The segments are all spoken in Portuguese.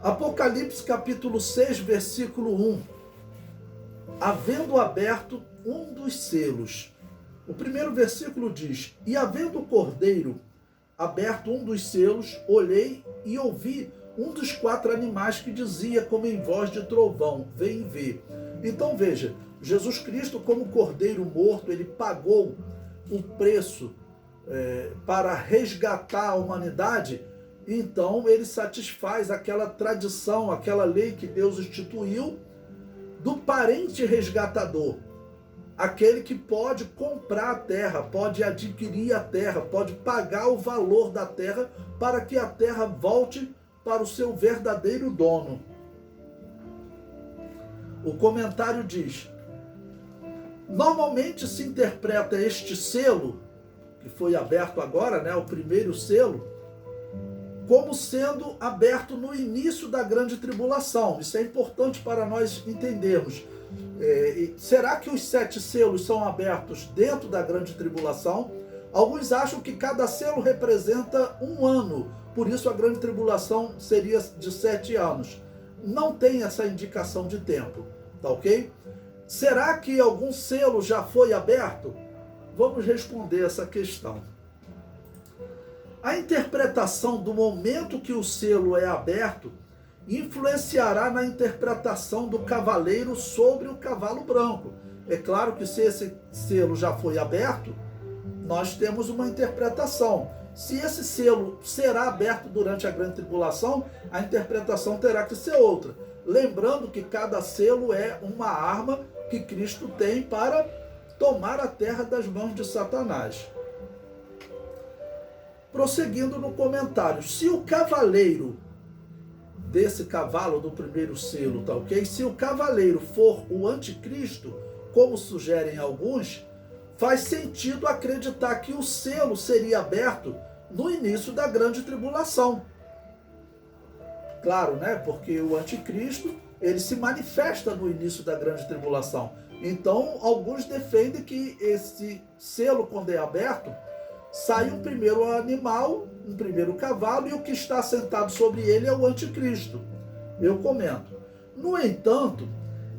Apocalipse capítulo 6, versículo 1. Havendo aberto um dos selos. O primeiro versículo diz: E havendo o cordeiro aberto um dos selos, olhei e ouvi um dos 4 animais que dizia, como em voz de trovão: vem e vê. Então veja, Jesus Cristo, como cordeiro morto, ele pagou o preço para resgatar a humanidade. Então ele satisfaz aquela tradição, aquela lei que Deus instituiu do parente resgatador, aquele que pode comprar a terra, pode adquirir a terra, pode pagar o valor da terra para que a terra volte para o seu verdadeiro dono. O comentário diz: normalmente se interpreta este selo, que foi aberto agora, o primeiro selo, como sendo aberto no início da grande tribulação. Isso é importante para nós entendermos. Será que os 7 selos são abertos dentro da grande tribulação? Alguns acham que cada selo representa um ano, por isso a grande tribulação seria de 7 anos. Não tem essa indicação de tempo, tá ok? Será que algum selo já foi aberto? Vamos responder essa questão. A interpretação do momento que o selo é aberto influenciará na interpretação do cavaleiro sobre o cavalo branco. É claro que se esse selo já foi aberto, nós temos uma interpretação. Se esse selo será aberto durante a grande tribulação, a interpretação terá que ser outra. Lembrando que cada selo é uma arma que Cristo tem para tomar a terra das mãos de Satanás. Prosseguindo no comentário, se o cavaleiro desse cavalo do primeiro selo, tá ok? Se o cavaleiro for o anticristo, como sugerem alguns, faz sentido acreditar que o selo seria aberto no início da grande tribulação. Claro, porque o anticristo, ele se manifesta no início da grande tribulação. Então, alguns defendem que esse selo, quando é aberto, sai um primeiro animal, um primeiro cavalo, e o que está sentado sobre ele é o anticristo. Eu comento. No entanto,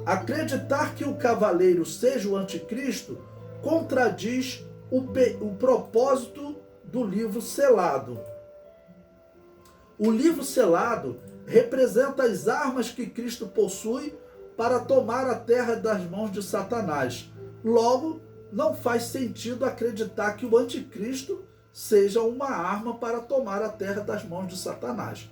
acreditar que o cavaleiro seja o anticristo contradiz o propósito do livro selado. O livro selado representa as armas que Cristo possui para tomar a terra das mãos de Satanás. Logo, não faz sentido acreditar que o anticristo seja uma arma para tomar a terra das mãos de Satanás.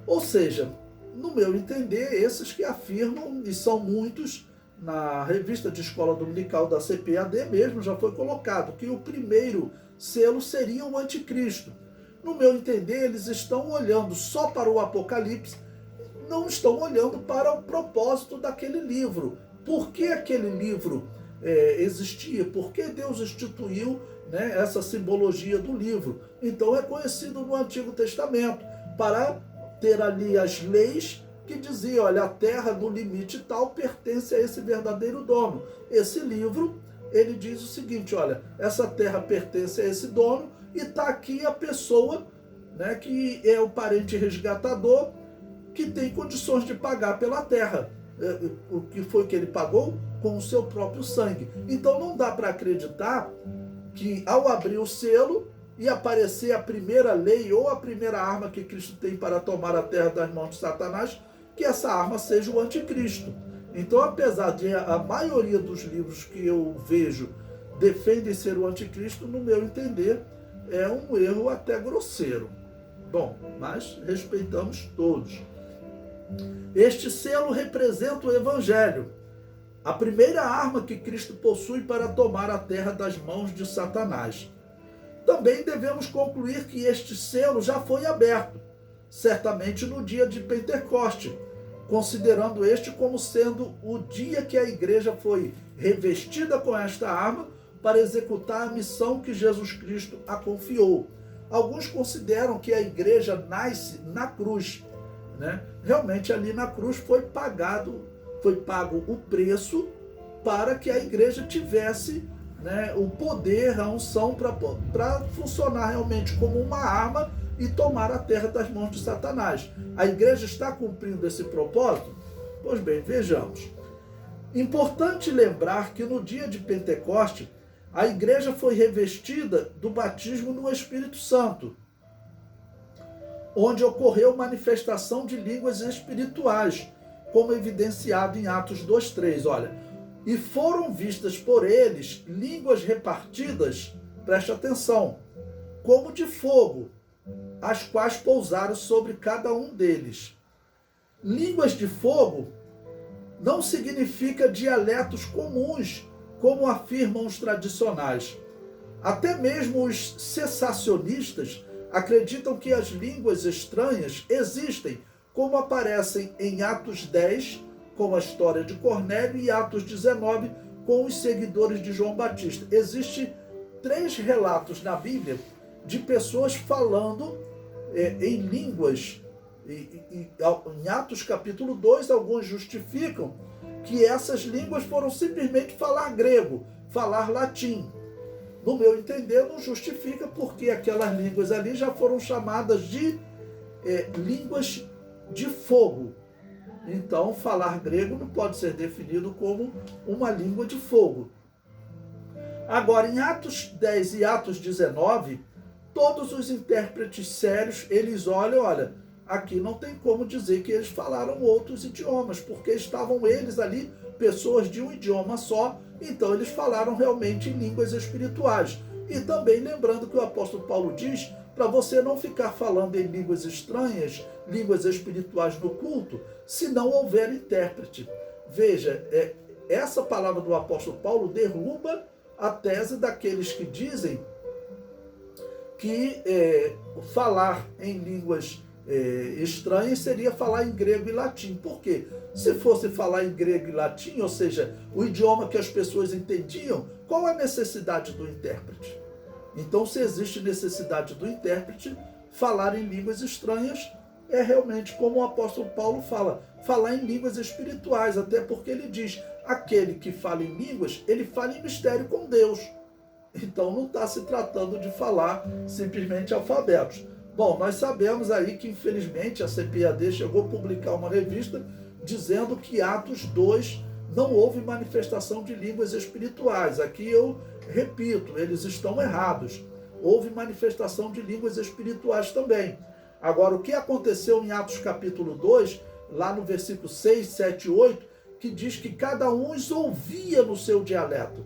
Ou seja, no meu entender, esses que afirmam, e são muitos, na revista de escola dominical da CPAD mesmo já foi colocado, que o primeiro selo seria o anticristo. No meu entender, eles estão olhando só para o Apocalipse, não estão olhando para o propósito daquele livro. Por que aquele livro existia? Por que Deus instituiu essa simbologia do livro? Então é conhecido no Antigo Testamento, para ter ali as leis que diziam, olha, a terra no limite tal pertence a esse verdadeiro dono. Esse livro, ele diz o seguinte, olha, essa terra pertence a esse dono e está aqui a pessoa que é o parente resgatador, que tem condições de pagar pela terra. O que foi que ele pagou? Com o seu próprio sangue. Então não dá para acreditar que ao abrir o selo e aparecer a primeira lei ou a primeira arma que Cristo tem para tomar a terra das mãos de Satanás, que essa arma seja o anticristo. Então, apesar de a maioria dos livros que eu vejo defendem ser o anticristo, no meu entender, é um erro até grosseiro. Bom, mas respeitamos todos. Este selo representa o Evangelho, a primeira arma que Cristo possui para tomar a terra das mãos de Satanás. Também devemos concluir que este selo já foi aberto, certamente no dia de Pentecoste, considerando este como sendo o dia que a igreja foi revestida com esta arma para executar a missão que Jesus Cristo a confiou. Alguns consideram que a igreja nasce na cruz. Realmente ali na cruz foi pago o preço para que a igreja tivesse o poder, a unção para funcionar realmente como uma arma e tomar a terra das mãos de Satanás. A igreja está cumprindo esse propósito? Pois bem, vejamos. Importante lembrar que no dia de Pentecoste, a igreja foi revestida do batismo no Espírito Santo, onde ocorreu manifestação de línguas espirituais, como evidenciado em Atos 2:3. Olha, e foram vistas por eles línguas repartidas, preste atenção, como de fogo, as quais pousaram sobre cada um deles. Línguas de fogo não significa dialetos comuns, como afirmam os tradicionais. Até mesmo os cessacionistas acreditam que as línguas estranhas existem, como aparecem em Atos 10, com a história de Cornélio, e Atos 19, com os seguidores de João Batista. Existem 3 relatos na Bíblia de pessoas falando em línguas. Em Atos capítulo 2, alguns justificam que essas línguas foram simplesmente falar grego, falar latim. No meu entender, não justifica, porque aquelas línguas ali já foram chamadas de línguas de fogo. Então, falar grego não pode ser definido como uma língua de fogo. Agora, em Atos 10 e Atos 19, todos os intérpretes sérios, eles olha, aqui não tem como dizer que eles falaram outros idiomas, porque estavam eles ali, pessoas de um idioma só, então eles falaram realmente em línguas espirituais. E também lembrando que o apóstolo Paulo diz para você não ficar falando em línguas estranhas, línguas espirituais no culto, se não houver intérprete. Veja, essa palavra do apóstolo Paulo derruba a tese daqueles que dizem que falar em línguas estranhas seria falar em grego e latim. Por quê? Se fosse falar em grego e latim, ou seja, o idioma que as pessoas entendiam, qual a necessidade do intérprete? Então, se existe necessidade do intérprete, falar em línguas estranhas é realmente como o apóstolo Paulo fala, falar em línguas espirituais, até porque ele diz, aquele que fala em línguas, ele fala em mistério com Deus. Então, não está se tratando de falar simplesmente alfabetos. Bom, nós sabemos aí que, infelizmente, a CPAD chegou a publicar uma revista dizendo que Atos 2 não houve manifestação de línguas espirituais. Aqui eu repito, eles estão errados. Houve manifestação de línguas espirituais também. Agora, o que aconteceu em Atos capítulo 2, lá no versículo 6, 7 e 8, que diz que cada um os ouvia no seu dialeto.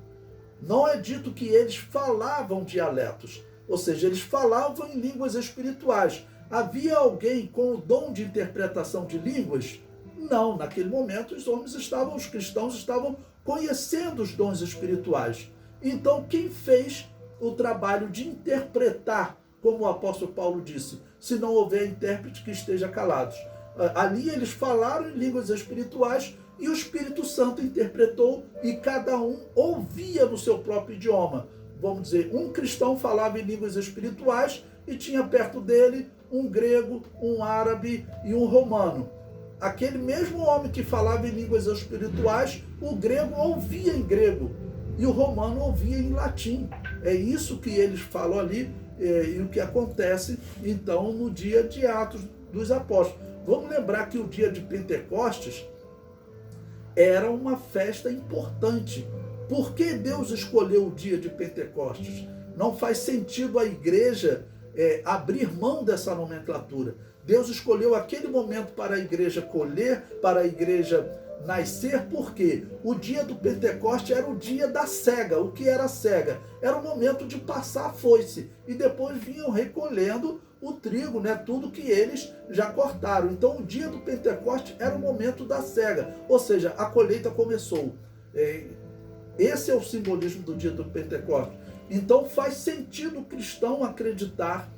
Não é dito que eles falavam dialetos, ou seja, eles falavam em línguas espirituais. Havia alguém com o dom de interpretação de línguas? Não, naquele momento os cristãos estavam conhecendo os dons espirituais. Então, quem fez o trabalho de interpretar, como o apóstolo Paulo disse, se não houver intérprete, que esteja calados. Ali eles falaram em línguas espirituais e o Espírito Santo interpretou e cada um ouvia no seu próprio idioma. Vamos dizer, um cristão falava em línguas espirituais e tinha perto dele um grego, um árabe e um romano. Aquele mesmo homem que falava em línguas espirituais, o grego ouvia em grego e o romano ouvia em latim. É isso que eles falam ali e o que acontece, então, no dia de Atos dos Apóstolos. Vamos lembrar que o dia de Pentecostes era uma festa importante. Por que Deus escolheu o dia de Pentecostes? Não faz sentido a igreja abrir mão dessa nomenclatura. Deus escolheu aquele momento para a igreja colher, para a igreja nascer, porque o dia do Pentecoste era o dia da cega. O que era a cega? Era o momento de passar a foice. E depois vinham recolhendo o trigo, tudo que eles já cortaram. Então o dia do Pentecoste era o momento da cega. Ou seja, a colheita começou. Esse é o simbolismo do dia do Pentecoste. Então faz sentido o cristão acreditar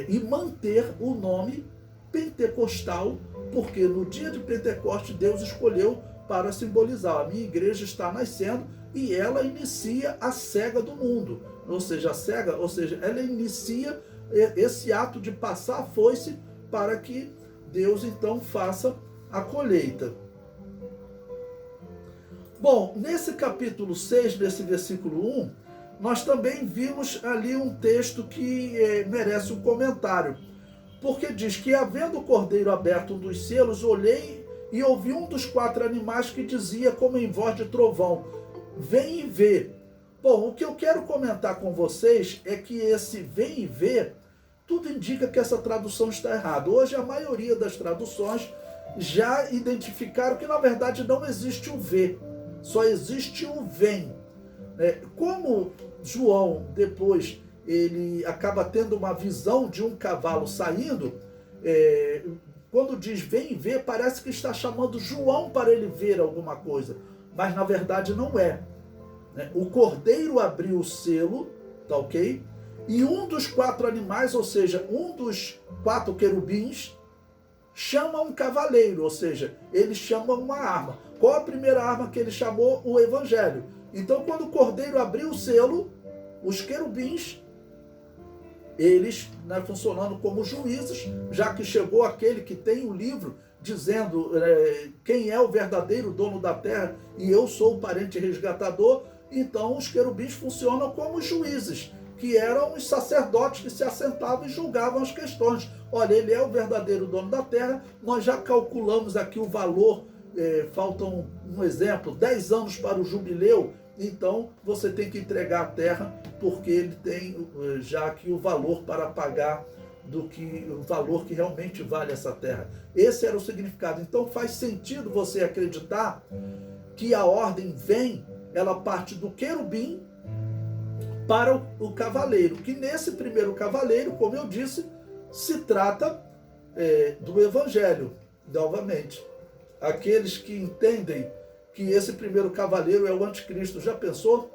e manter o nome pentecostal, porque no dia de Pentecoste Deus escolheu para simbolizar. A minha igreja está nascendo e ela inicia a cega do mundo. Ou seja, ela inicia esse ato de passar a foice para que Deus então faça a colheita. Bom, nesse capítulo 6, nesse versículo 1, nós também vimos ali um texto que merece um comentário. porque diz que, havendo o cordeiro aberto um dos selos, olhei e ouvi um dos 4 animais que dizia, como em voz de trovão: vem e vê. Bom, o que eu quero comentar com vocês é que esse vem e vê, tudo indica que essa tradução está errada. Hoje a maioria das traduções já identificaram que na verdade não existe o vê, só existe o vem. Como João depois ele acaba tendo uma visão de um cavalo saindo, quando diz vem ver, parece que está chamando João para ele ver alguma coisa, mas na verdade não é. O cordeiro abriu o selo, tá ok? E um dos 4 animais, ou seja, um dos 4 querubins, chama um cavaleiro, ou seja, ele chama uma arma. Qual a primeira arma que ele chamou? O evangelho. Então, quando o cordeiro abriu o selo, os querubins, eles, funcionando como juízes, já que chegou aquele que tem o livro dizendo quem é o verdadeiro dono da terra e eu sou o parente resgatador, então os querubins funcionam como juízes, que eram os sacerdotes que se assentavam e julgavam as questões. Olha, ele é o verdadeiro dono da terra, nós já calculamos aqui o valor, faltam um exemplo, 10 anos para o jubileu, então você tem que entregar a terra, porque ele tem já aqui o valor para pagar o valor que realmente vale essa terra. Esse era o significado. Então faz sentido você acreditar que a ordem vem, ela parte do querubim para o cavaleiro, que nesse primeiro cavaleiro, como eu disse, se trata do evangelho, novamente. Aqueles que entendem que esse primeiro cavaleiro é o anticristo, já pensou?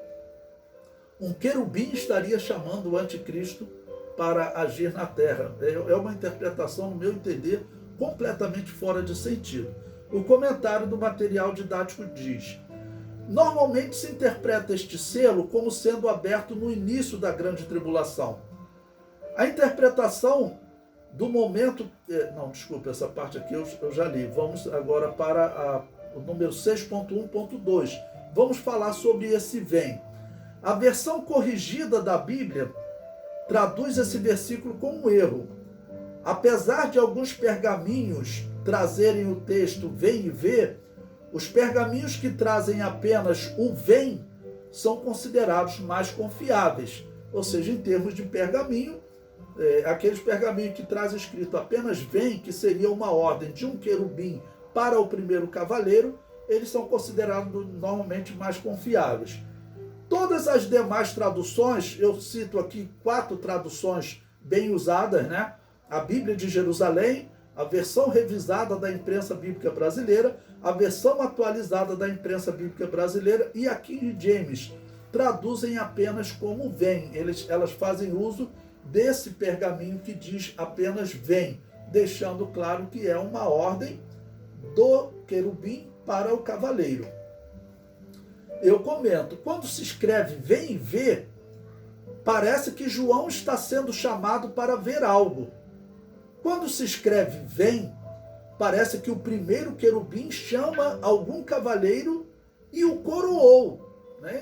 Um querubim estaria chamando o anticristo para agir na terra. É uma interpretação, no meu entender, completamente fora de sentido. O comentário do material didático diz: normalmente se interpreta este selo como sendo aberto no início da grande tribulação. A interpretação do momento... Não, desculpa, essa parte aqui eu já li. Vamos agora para o número 6.1.2. Vamos falar sobre esse vem. A versão corrigida da Bíblia traduz esse versículo com um erro. Apesar de alguns pergaminhos trazerem o texto vem e vê, os pergaminhos que trazem apenas o vem são considerados mais confiáveis. Ou seja, em termos de pergaminho, aqueles pergaminhos que trazem escrito apenas vem, que seria uma ordem de um querubim para o primeiro cavaleiro, eles são considerados normalmente mais confiáveis. Todas as demais traduções, eu cito aqui 4 traduções bem usadas, né? A Bíblia de Jerusalém, a versão revisada da imprensa bíblica brasileira, a versão atualizada da imprensa bíblica brasileira e a King James traduzem apenas como vem. Elas fazem uso desse pergaminho que diz apenas vem, deixando claro que é uma ordem do querubim para o cavaleiro. Eu comento, quando se escreve vem e vê, parece que João está sendo chamado para ver algo. Quando se escreve vem, parece que o primeiro querubim chama algum cavaleiro e o coroou.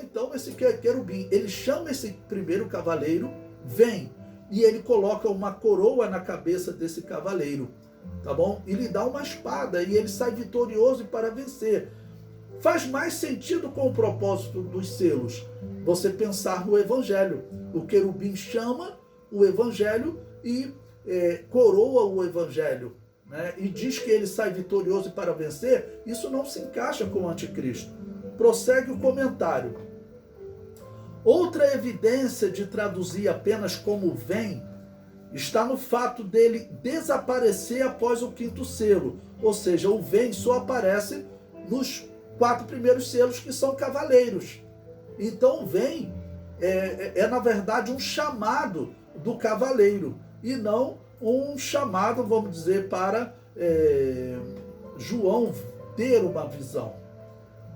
Então esse querubim, ele chama esse primeiro cavaleiro, vem, e ele coloca uma coroa na cabeça desse cavaleiro, tá bom? E lhe dá uma espada, e ele sai vitorioso para vencer. Faz mais sentido com o propósito dos selos você pensar no evangelho. O querubim chama o evangelho e coroa o evangelho, né? E diz que ele sai vitorioso para vencer. Isso não se encaixa com o anticristo. Prossegue o comentário. Outra evidência de traduzir apenas como vem está no fato dele desaparecer após o 5º selo. Ou seja, o vem só aparece nos 4 primeiros selos, que são cavaleiros. Então vem na verdade um chamado do cavaleiro e não um chamado, vamos dizer, para João ter uma visão.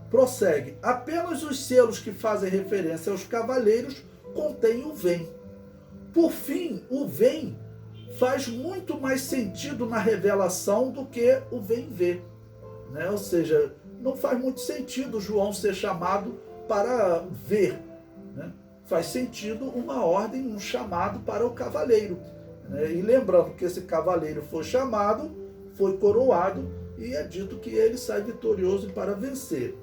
Prossegue. Apenas os selos que fazem referência aos cavaleiros contêm o vem. Por fim, o vem faz muito mais sentido na revelação do que o vem ver, né? Ou seja, não faz muito sentido João ser chamado para ver, né? Faz sentido uma ordem, um chamado para o cavaleiro, né? E lembrando que esse cavaleiro foi chamado, foi coroado, e é dito que ele sai vitorioso para vencer.